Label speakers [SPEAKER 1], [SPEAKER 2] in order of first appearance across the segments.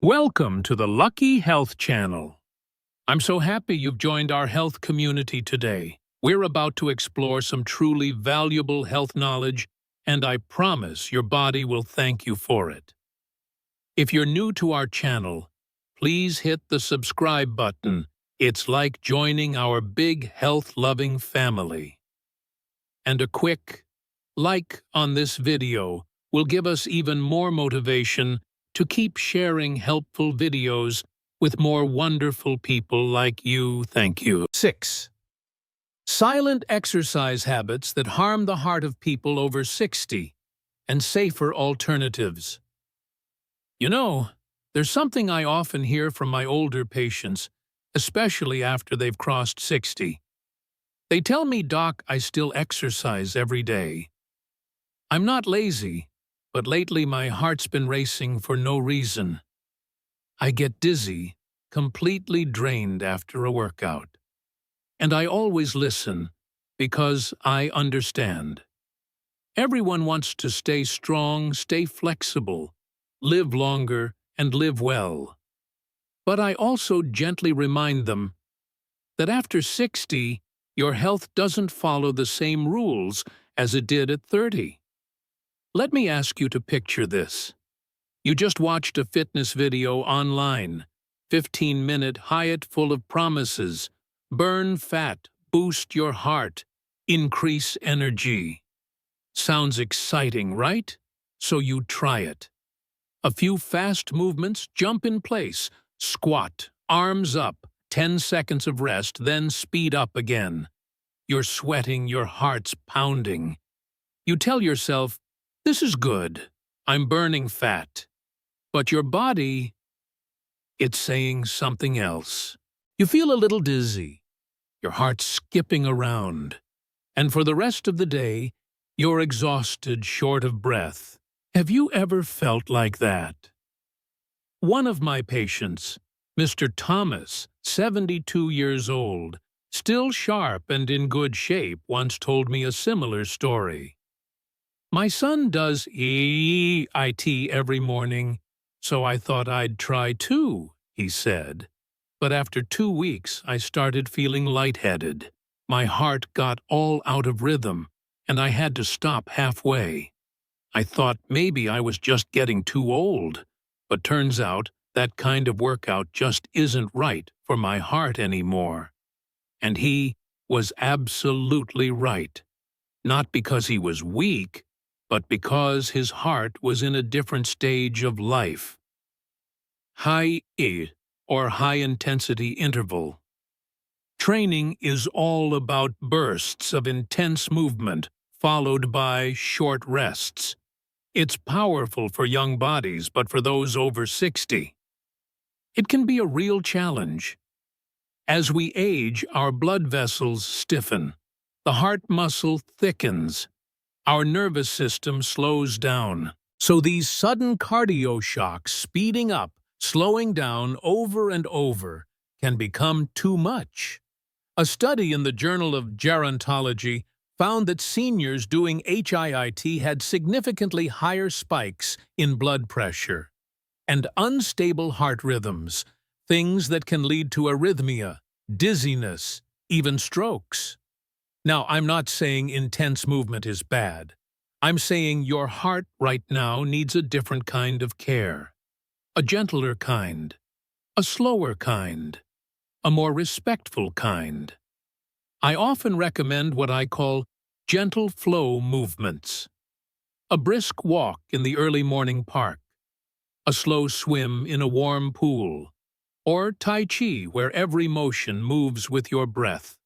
[SPEAKER 1] Welcome to the Lucky Health Channel. I'm so happy you've joined our health community today. We're about to explore some truly valuable health knowledge, and I promise your body will thank you for it. If you're new to our channel, please hit the subscribe button. It's like joining our big health-loving family. And a quick like on this video will give us even more motivation to keep sharing helpful videos with more wonderful people like you. Thank you. 6. Silent exercise habits that harm the heart of people over 60 and safer alternatives. You know, there's something I often hear from my older patients, especially after they've crossed 60. They tell me, "Doc, I still exercise every day. I'm not lazy, but lately my heart's been racing for no reason. I get dizzy, completely drained after a workout. And I always listen, because I understand. Everyone wants to stay strong, stay flexible, live longer, and live well. But I also gently remind them that after 60, your health doesn't follow the same rules as it did at 30. Let me ask you to picture this. You just watched a fitness video online, 15-minute diet full of promises, burn fat, boost your heart, increase energy. Sounds exciting, right? So you try it. A few fast movements, jump in place, squat, arms up, 10 seconds of rest, then speed up again. You're sweating, your heart's pounding. You tell yourself, "This is good. I'm burning fat." But your body, it's saying something else. You feel a little dizzy. Your heart's skipping around. And for the rest of the day, you're exhausted, short of breath. Have you ever felt like that? One of my patients, Mr. Thomas, 72 years old, still sharp and in good shape, once told me a similar story. "My son does EIT every morning, so I thought I'd try too," he said. "But after 2 weeks, I started feeling lightheaded. My heart got all out of rhythm, and I had to stop halfway. I thought maybe I was just getting too old, but turns out that kind of workout just isn't right for my heart anymore." And he was absolutely right. Not because he was weak, but because his heart was in a different stage of life. High-I, or high-intensity interval. Training is all about bursts of intense movement, followed by short rests. It's powerful for young bodies, but for those over 60, it can be a real challenge. As we age, our blood vessels stiffen, the heart muscle thickens, our nervous system slows down. So these sudden cardio shocks, speeding up, slowing down over and over, can become too much. A study in the Journal of Gerontology found that seniors doing HIIT had significantly higher spikes in blood pressure and unstable heart rhythms, things that can lead to arrhythmia, dizziness, even strokes. Now, I'm not saying intense movement is bad. I'm saying your heart right now needs a different kind of care. A gentler kind, a slower kind, a more respectful kind. I often recommend what I call gentle flow movements. A brisk walk in the early morning park, a slow swim in a warm pool, or Tai Chi where every motion moves with your breath.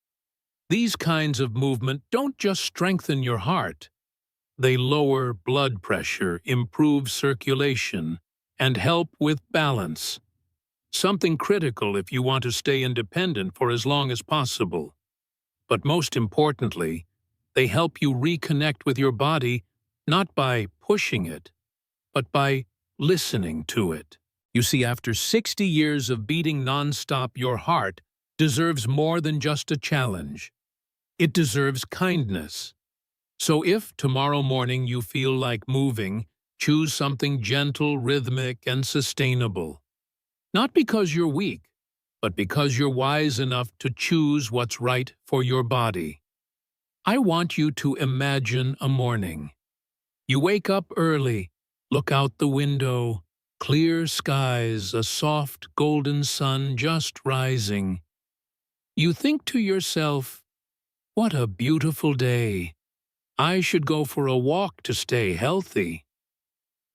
[SPEAKER 1] These kinds of movement don't just strengthen your heart. They lower blood pressure, improve circulation, and help with balance. Something critical if you want to stay independent for as long as possible. But most importantly, they help you reconnect with your body not by pushing it, but by listening to it. You see, after 60 years of beating nonstop, your heart deserves more than just a challenge. It deserves kindness. So if tomorrow morning you feel like moving, choose something gentle, rhythmic, and sustainable. Not because you're weak, but because you're wise enough to choose what's right for your body. I want you to imagine a morning. You wake up early, look out the window, clear skies, a soft golden sun just rising. You think to yourself, what a beautiful day. I should go for a walk to stay healthy.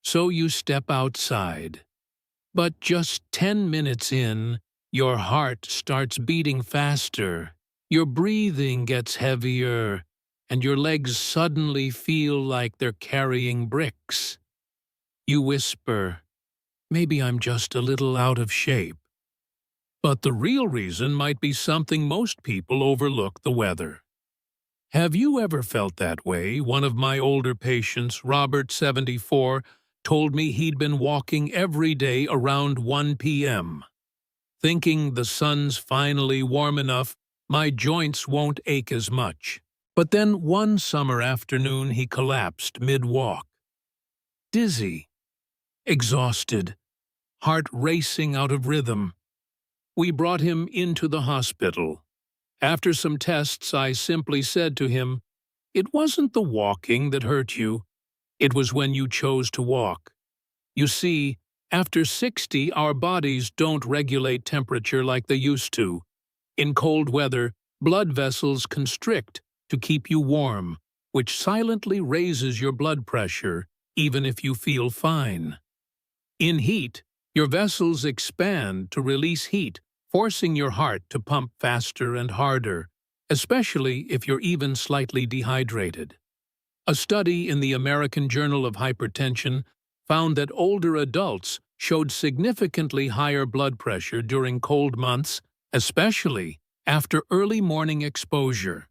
[SPEAKER 1] So you step outside. But just 10 minutes in, your heart starts beating faster, your breathing gets heavier, and your legs suddenly feel like they're carrying bricks. You whisper, maybe I'm just a little out of shape. But the real reason might be something most people overlook: the weather. Have you ever felt that way? One of my older patients, Robert, 74, told me he'd been walking every day around 1 p.m., thinking the sun's finally warm enough, my joints won't ache as much. But then one summer afternoon he collapsed mid-walk. Dizzy, exhausted, heart racing out of rhythm. We brought him into the hospital. After some tests, I simply said to him, "It wasn't the walking that hurt you. It was when you chose to walk. You see, after 60, our bodies don't regulate temperature like they used to. In cold weather, blood vessels constrict to keep you warm, which silently raises your blood pressure, even if you feel fine. In heat, your vessels expand to release heat, forcing your heart to pump faster and harder, especially if you're even slightly dehydrated." A study in the American Journal of Hypertension found that older adults showed significantly higher blood pressure during cold months, especially after early morning exposure.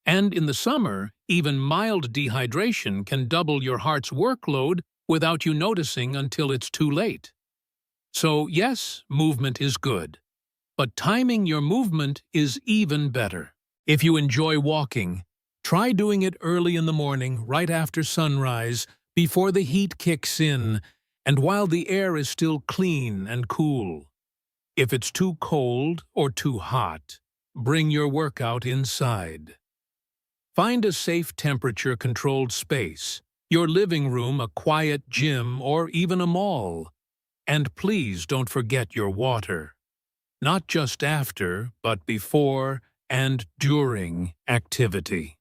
[SPEAKER 1] And in the summer, even mild dehydration can double your heart's workload without you noticing until it's too late. So yes, movement is good, but timing your movement is even better. If you enjoy walking, try doing it early in the morning, right after sunrise, before the heat kicks in, and while the air is still clean and cool. If it's too cold or too hot, bring your workout inside. Find a safe temperature-controlled space, your living room, a quiet gym, or even a mall. And please don't forget your water. Not just after, but before and during activity.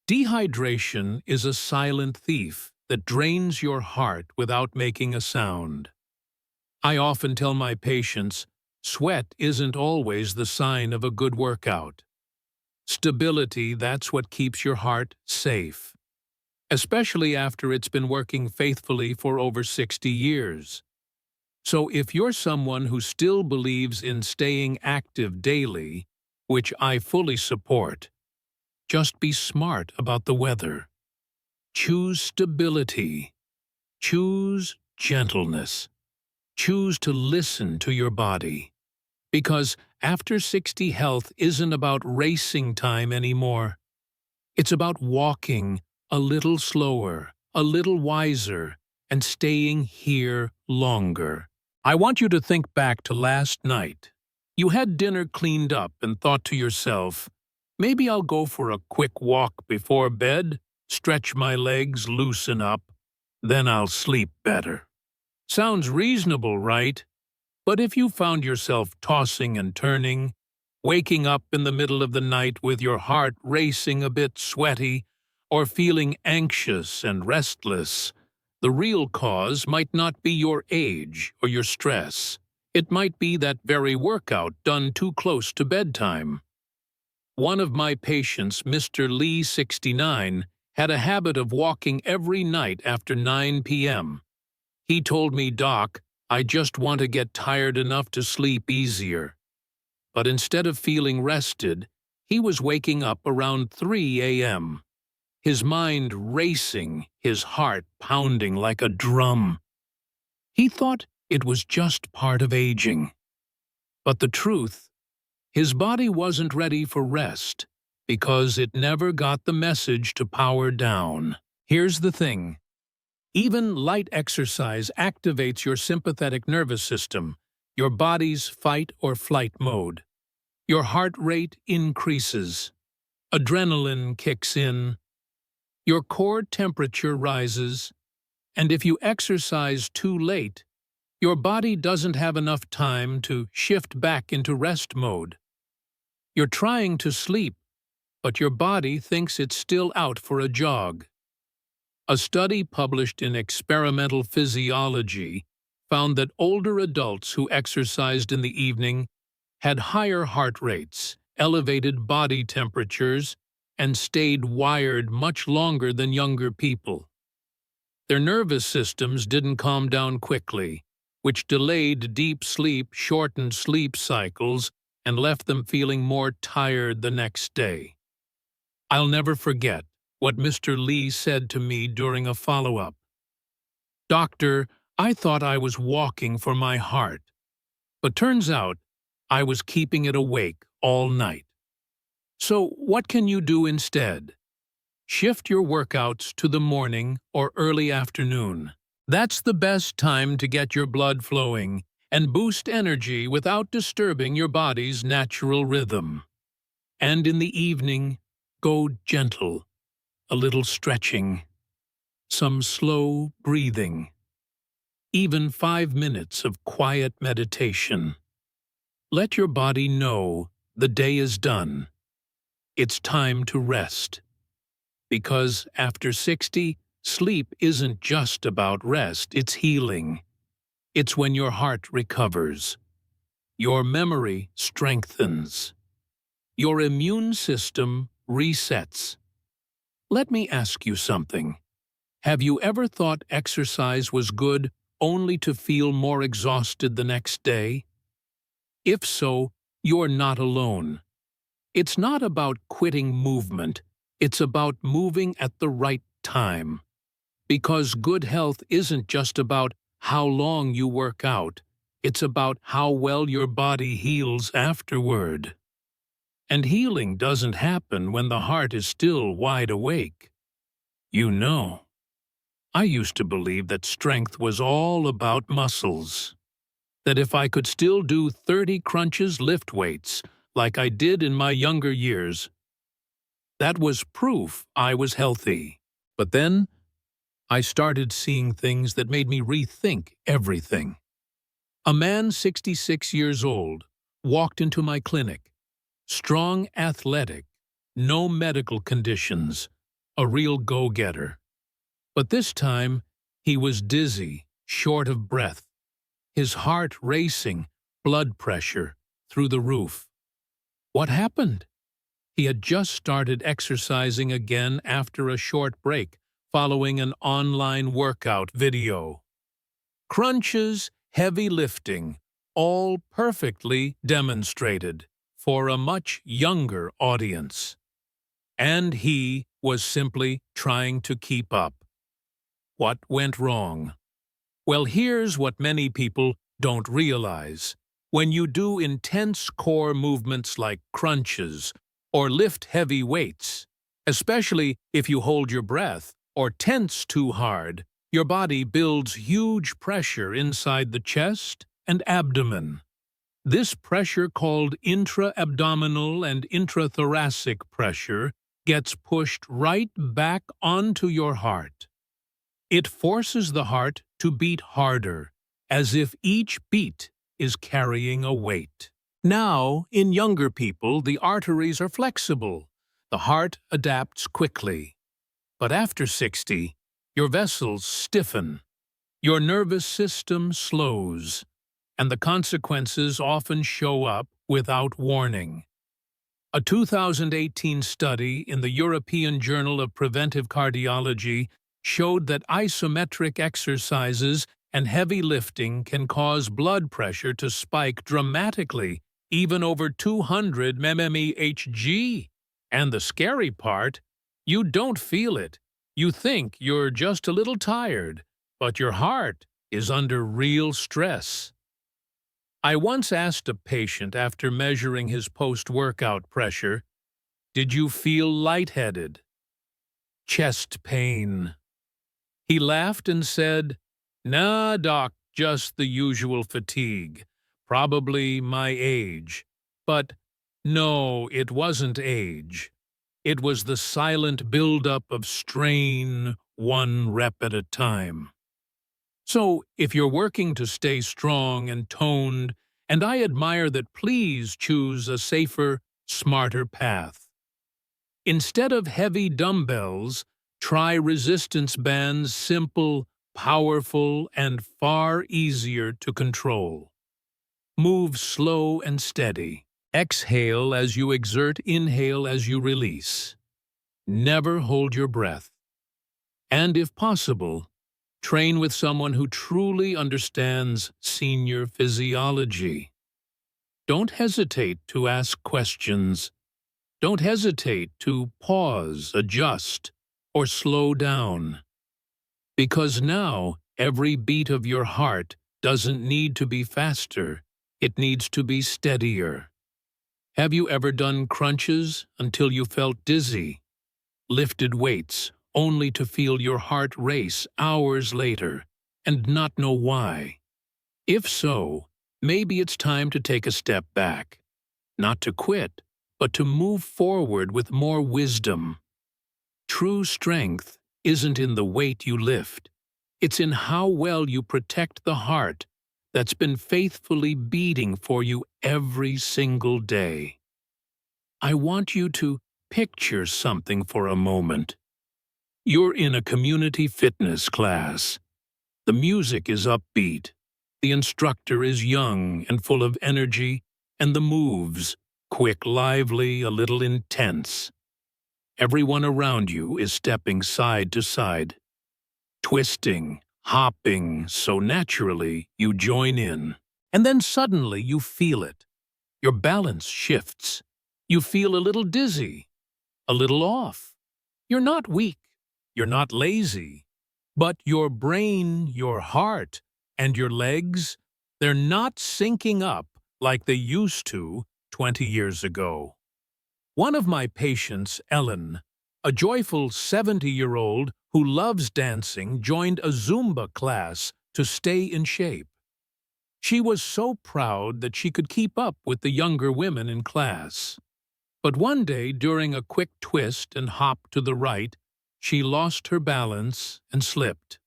[SPEAKER 1] Dehydration is a silent thief that drains your heart without making a sound. I often tell my patients, sweat isn't always the sign of a good workout. Stability, that's what keeps your heart safe, especially after it's been working faithfully for over 60 years. So if you're someone who still believes in staying active daily, which I fully support, just be smart about the weather. Choose stability. Choose gentleness. Choose to listen to your body. Because after 60, health isn't about racing time anymore. It's about walking a little slower, a little wiser, and staying here longer. I want you to think back to last night. You had dinner cleaned up and thought to yourself, maybe I'll go for a quick walk before bed, stretch my legs, loosen up, then I'll sleep better. Sounds reasonable, right? But if you found yourself tossing and turning, waking up in the middle of the night with your heart racing, a bit sweaty, or feeling anxious and restless, the real cause might not be your age or your stress. It might be that very workout done too close to bedtime. One of my patients, Mr. Lee, 69, had a habit of walking every night after 9 p.m. He told me, "Doc, I just want to get tired enough to sleep easier." But instead of feeling rested, he was waking up around 3 a.m., his mind racing, his heart pounding like a drum. He thought it was just part of aging. But the truth, his body wasn't ready for rest because it never got the message to power down. Here's the thing. Even light exercise activates your sympathetic nervous system, your body's fight or flight mode. Your heart rate increases. Adrenaline kicks in. Your core temperature rises. And if you exercise too late, your body doesn't have enough time to shift back into rest mode. You're trying to sleep, but your body thinks it's still out for a jog. A study published in Experimental Physiology found that older adults who exercised in the evening had higher heart rates, elevated body temperatures, and stayed wired much longer than younger people. Their nervous systems didn't calm down quickly, which delayed deep sleep, shortened sleep cycles, and left them feeling more tired the next day. I'll never forget what Mr. Lee said to me during a follow-up. "Doctor, I thought I was walking for my heart, but turns out I was keeping it awake all night." So what can you do instead? Shift your workouts to the morning or early afternoon. That's the best time to get your blood flowing and boost energy without disturbing your body's natural rhythm. And in the evening, go gentle, a little stretching, some slow breathing, even 5 minutes of quiet meditation. Let your body know the day is done. It's time to rest. Because after 60, sleep isn't just about rest, it's healing. It's when your heart recovers, your memory strengthens, your immune system resets. Let me ask you something. Have you ever thought exercise was good only to feel more exhausted the next day? If so, you're not alone. It's not about quitting movement, it's about moving at the right time. Because good health isn't just about how long you work out, it's about how well your body heals afterward. And healing doesn't happen when the heart is still wide awake. You know, I used to believe that strength was all about muscles. That if I could still do 30 crunches, lift weights, like I did in my younger years, that was proof I was healthy. But then, I started seeing things that made me rethink everything. A man 66 years old walked into my clinic, strong, athletic, no medical conditions, a real go-getter. But this time, he was dizzy, short of breath, his heart racing, blood pressure through the roof. What happened? He had just started exercising again after a short break, following an online workout video. Crunches, heavy lifting, all perfectly demonstrated for a much younger audience. And he was simply trying to keep up. What went wrong? Well, here's what many people don't realize. When you do intense core movements like crunches or lift heavy weights, especially if you hold your breath or tense too hard, your body builds huge pressure inside the chest and abdomen. This pressure, called intra-abdominal and intrathoracic pressure, gets pushed right back onto your heart. It forces the heart to beat harder, as if each beat is carrying a weight. Now, in younger people, the arteries are flexible. The heart adapts quickly. But after 60, your vessels stiffen, your nervous system slows, and the consequences often show up without warning. A 2018 study in the European Journal of Preventive Cardiology showed that isometric exercises and heavy lifting can cause blood pressure to spike dramatically, even over 200 mmHg. And the scary part, you don't feel it. You think you're just a little tired, but your heart is under real stress. I once asked a patient after measuring his post-workout pressure, "Did you feel lightheaded? Chest pain?" He laughed and said, "Nah, Doc, just the usual fatigue. Probably my age." But no, it wasn't age. It was the silent buildup of strain, one rep at a time. So, if you're working to stay strong and toned, and I admire that, please choose a safer, smarter path. Instead of heavy dumbbells, try resistance bands, simple, powerful, and far easier to control. Move slow and steady. Exhale as you exert, inhale as you release. Never hold your breath. And if possible, train with someone who truly understands senior physiology. Don't hesitate to ask questions. Don't hesitate to pause, adjust, or slow down. Because now, every beat of your heart doesn't need to be faster, it needs to be steadier. Have you ever done crunches until you felt dizzy? Lifted weights only to feel your heart race hours later and not know why? If so, maybe it's time to take a step back. Not to quit, but to move forward with more wisdom. True strength isn't in the weight you lift. It's in how well you protect the heart that's been faithfully beating for you every single day. I want you to picture something for a moment. You're in a community fitness class. The music is upbeat. The instructor is young and full of energy, and the moves, quick, lively, a little intense. Everyone around you is stepping side to side, twisting, hopping, so naturally you join in. And then suddenly you feel it. Your balance shifts. You feel a little dizzy, a little off. You're not weak, you're not lazy, but your brain, your heart, and your legs, they're not syncing up like they used to 20 years ago. One of my patients, Ellen, a joyful 70-year-old who loves dancing, joined a Zumba class to stay in shape. She was so proud that she could keep up with the younger women in class. But one day, during a quick twist and hop to the right, she lost her balance and slipped.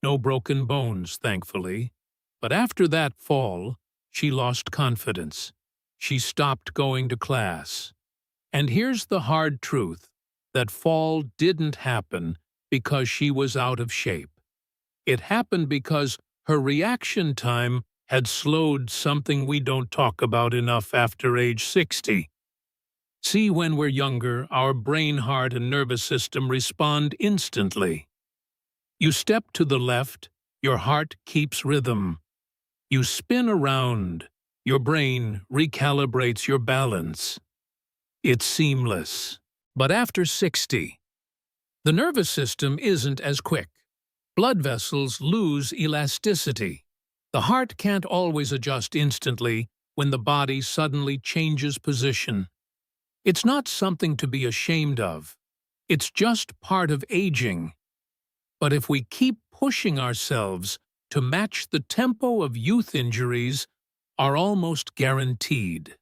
[SPEAKER 1] No broken bones, thankfully. But after that fall, she lost confidence. She stopped going to class. And here's the hard truth. That fall didn't happen because she was out of shape. It happened because her reaction time had slowed, something we don't talk about enough after age 60. See, when we're younger, our brain, heart, and nervous system respond instantly. You step to the left, your heart keeps rhythm. You spin around, your brain recalibrates your balance. It's seamless. But after 60, the nervous system isn't as quick. Blood vessels lose elasticity. The heart can't always adjust instantly when the body suddenly changes position. It's not something to be ashamed of. It's just part of aging. But if we keep pushing ourselves to match the tempo of youth, injuries are almost guaranteed.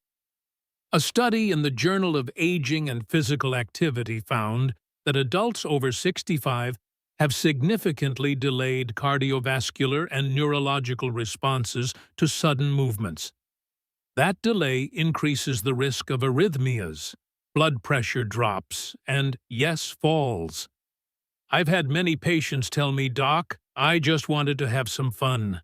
[SPEAKER 1] A study in the Journal of Aging and Physical Activity found that adults over 65 have significantly delayed cardiovascular and neurological responses to sudden movements. That delay increases the risk of arrhythmias, blood pressure drops, and, yes, falls. I've had many patients tell me, "Doc, I just wanted to have some fun,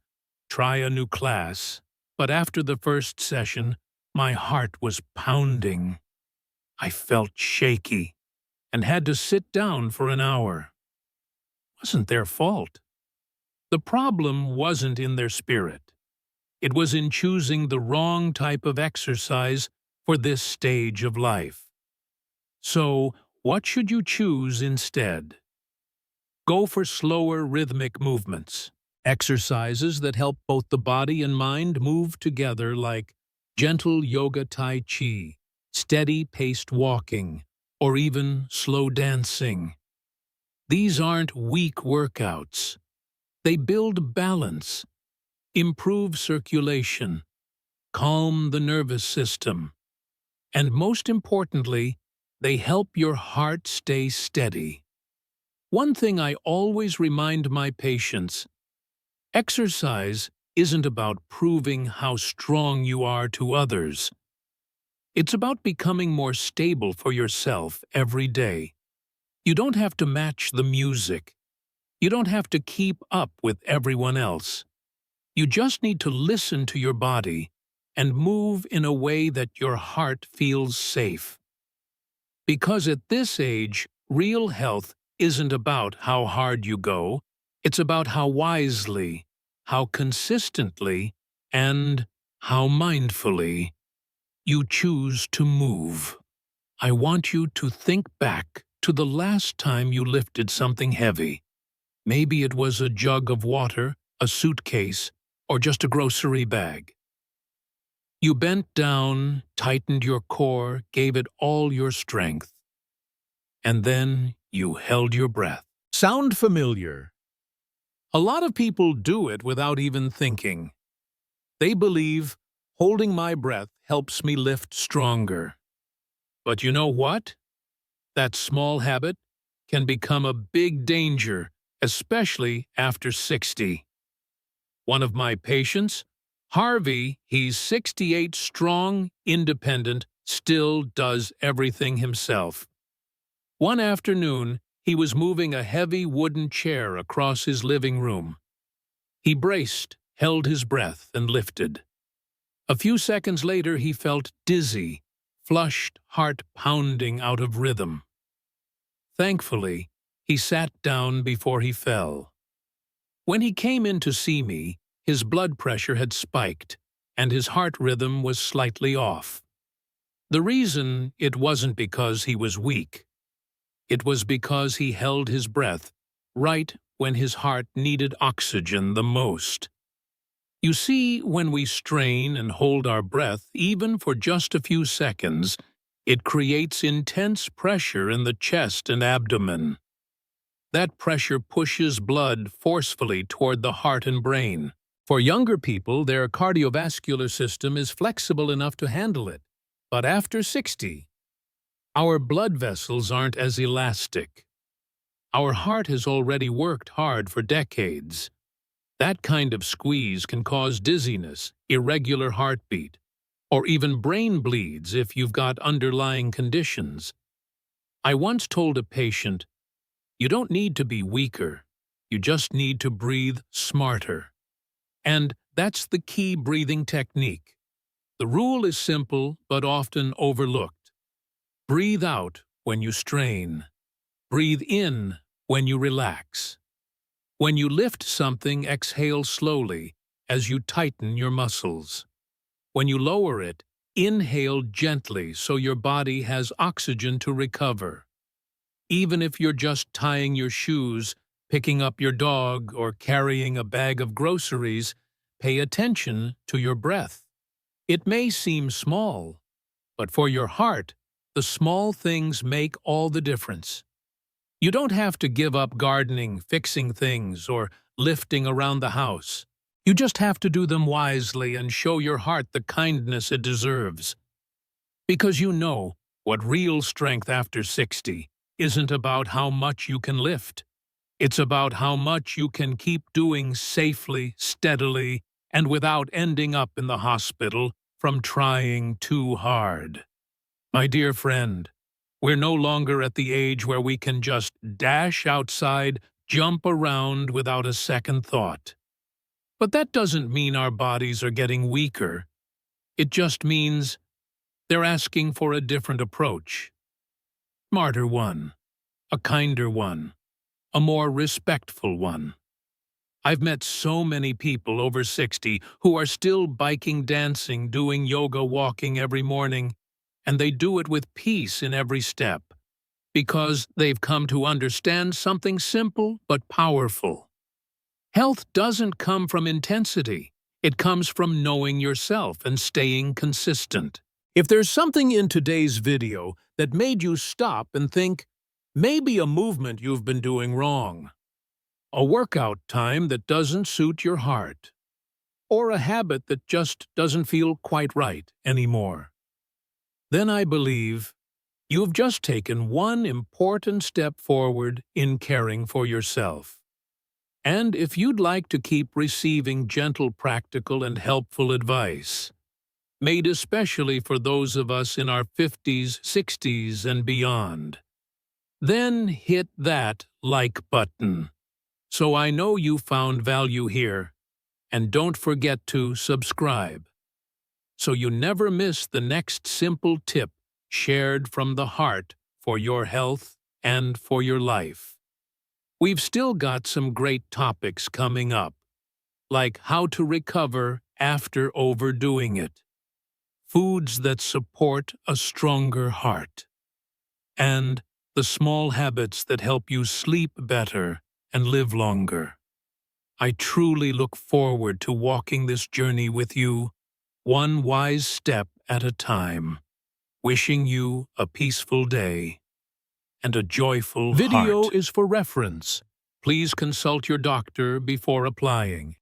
[SPEAKER 1] try a new class." But after the first session, my heart was pounding. I felt shaky and had to sit down for an hour. It wasn't their fault. The problem wasn't in their spirit. It was in choosing the wrong type of exercise for this stage of life. So, what should you choose instead? Go for slower rhythmic movements, exercises that help both the body and mind move together, like gentle yoga tai chi, steady paced walking, or even slow dancing. These aren't weak workouts. They build balance, improve circulation, calm the nervous system, and most importantly, they help your heart stay steady. One thing I always remind my patients: exercise isn't about proving how strong you are to others. It's about becoming more stable for yourself every day. You don't have to match the music. You don't have to keep up with everyone else. You just need to listen to your body and move in a way that your heart feels safe. Because at this age, real health isn't about how hard you go, it's about how wisely, how consistently, and how mindfully you choose to move. I want you to think back to the last time you lifted something heavy. Maybe it was a jug of water, a suitcase, or just a grocery bag. You bent down, tightened your core, gave it all your strength. And then you held your breath. Sound familiar? A lot of people do it without even thinking. They believe, holding my breath helps me lift stronger. But you know what? That small habit can become a big danger, especially after 60. One of my patients, Harvey, he's 68, strong, independent, still does everything himself. One afternoon, he was moving a heavy wooden chair across his living room. He braced, held his breath, and lifted. A few seconds later, he felt dizzy, flushed, heart pounding out of rhythm. Thankfully, he sat down before he fell. When he came in to see me, his blood pressure had spiked, and his heart rhythm was slightly off. The reason, it wasn't because he was weak. It was because he held his breath right when his heart needed oxygen the most. You see, when we strain and hold our breath, even for just a few seconds, it creates intense pressure in the chest and abdomen. That pressure pushes blood forcefully toward the heart and brain. For younger people, their cardiovascular system is flexible enough to handle it. But after 60, our blood vessels aren't as elastic. Our heart has already worked hard for decades. That kind of squeeze can cause dizziness, irregular heartbeat, or even brain bleeds if you've got underlying conditions. I once told a patient, "You don't need to be weaker, you just need to breathe smarter." And that's the key breathing technique. The rule is simple but often overlooked. Breathe out when you strain. Breathe in when you relax. When you lift something, exhale slowly as you tighten your muscles. When you lower it, inhale gently so your body has oxygen to recover. Even if you're just tying your shoes, picking up your dog, or carrying a bag of groceries, pay attention to your breath. It may seem small, but for your heart, the small things make all the difference. You don't have to give up gardening, fixing things, or lifting around the house. You just have to do them wisely and show your heart the kindness it deserves. Because you know what real strength after 60 isn't about how much you can lift. It's about how much you can keep doing safely, steadily, and without ending up in the hospital from trying too hard. My dear friend, we're no longer at the age where we can just dash outside, jump around without a second thought. But that doesn't mean our bodies are getting weaker. It just means they're asking for a different approach. Smarter one, a kinder one, a more respectful one. I've met so many people over 60 who are still biking, dancing, doing yoga, walking every morning, and they do it with peace in every step, because they've come to understand something simple but powerful. Health doesn't come from intensity. It comes from knowing yourself and staying consistent. If there's something in today's video that made you stop and think, Maybe a movement you've been doing wrong, a workout time that doesn't suit your heart, or a habit that just doesn't feel quite right anymore. Then I believe you've just taken one important step forward in caring for yourself. And if you'd like to keep receiving gentle, practical, and helpful advice, made especially for those of us in our 50s, 60s, and beyond, then hit that like button. So I know you found value here, and don't forget to subscribe, so you never miss the next simple tip shared from the heart for your health and for your life. We've still got some great topics coming up, like how to recover after overdoing it, foods that support a stronger heart, and the small habits that help you sleep better and live longer. I truly look forward to walking this journey with you, one wise step at a time. Wishing you a peaceful day and a joyful heart. Video is for reference. Please consult your doctor before applying.